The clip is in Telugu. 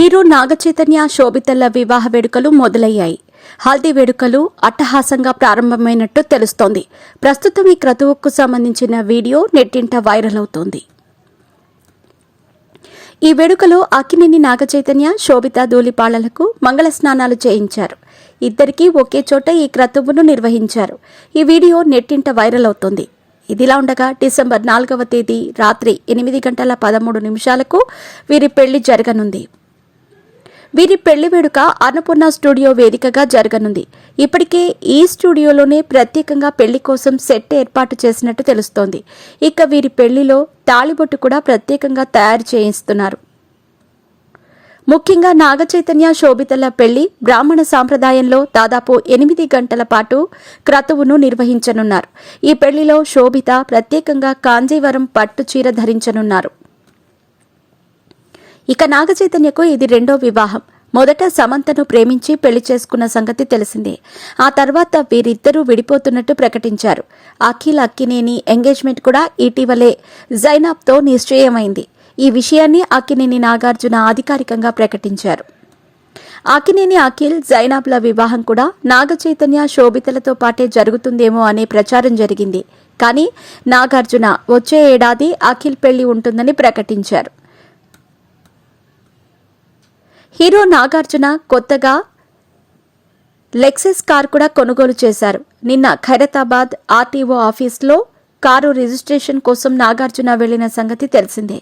హీరో నాగచైతన్య శోభితల వివాహ వేడుకలు మొదలయ్యాయి. హల్దీ వేడుకలు అట్టహాసంగా ప్రారంభమైనట్టు తెలుస్తోంది. ప్రస్తుతం ఈ క్రతువుకు సంబంధించిన వీడియో నెట్టింట వైరల్ అవుతోంది. ఈ వేడుకలో అక్కినేని నాగచైతన్య, శోభిత ధూళిపాళ్లకు మంగళ స్నానాలు చేయించారు. ఇద్దరికీ ఒకే చోట ఈ క్రతువును నిర్వహించారు. ఈ వీడియో నెట్టింట వైరల్ అవుతోంది. ఇదిలా ఉండగా డిసెంబర్ 4వ తేదీ రాత్రి 8:13 వీరి పెళ్లి జరగనుంది. వీరి పెళ్లి వేడుక అన్నపూర్ణ స్టూడియో వేదికగా జరగనుంది. ఇప్పటికే ఈ స్టూడియోలోనే ప్రత్యేకంగా పెళ్లి కోసం సెట్ ఏర్పాటు చేసినట్టు తెలుస్తోంది. ఇక వీరి పెళ్లిలో తాళిబొట్టు కూడా ప్రత్యేకంగా తయారు చేయిస్తున్నారు. ముఖ్యంగా నాగచైతన్య శోభితల పెళ్లి బ్రాహ్మణ సాంప్రదాయంలో దాదాపు 8 గంటల పాటు క్రతువును నిర్వహించనున్నారు. ఈ పెళ్లిలో శోభిత ప్రత్యేకంగా కాంజీవరం పట్టు చీర ధరించనున్నారు. ఇక నాగచైతన్యకు ఇది రెండో వివాహం. మొదట సమంతను ప్రేమించి పెళ్లి చేసుకున్న సంగతి తెలిసిందే. ఆ తర్వాత వీరిద్దరూ విడిపోతున్నట్టు ప్రకటించారు. అఖిల్ అక్కినేని ఎంగేజ్మెంట్ కూడా ఇటీవలే జైనాబ్తో నిశ్చయమైంది. ఈ విషయాన్ని అక్కినేని నాగార్జున అధికారికంగా ప్రకటించారు. అక్కినేని అఖిల్ జైనాబ్ల వివాహం కూడా నాగచైతన్య శోభితలతో పాటే జరుగుతుందేమో అనే ప్రచారం జరిగింది. కానీ నాగార్జున వచ్చే ఏడాది అఖిల్ పెళ్లి ఉంటుందని ప్రకటించారు. హీరో నాగార్జున కొత్తగా లెక్సస్ కార్ కూడా కొనుగోలు చేశారు. నిన్న ఖైరతాబాద్ ఆర్టీఓ ఆఫీస్లో కారు రిజిస్ట్రేషన్ కోసం నాగార్జున వెళ్లిన సంగతి తెలిసిందే.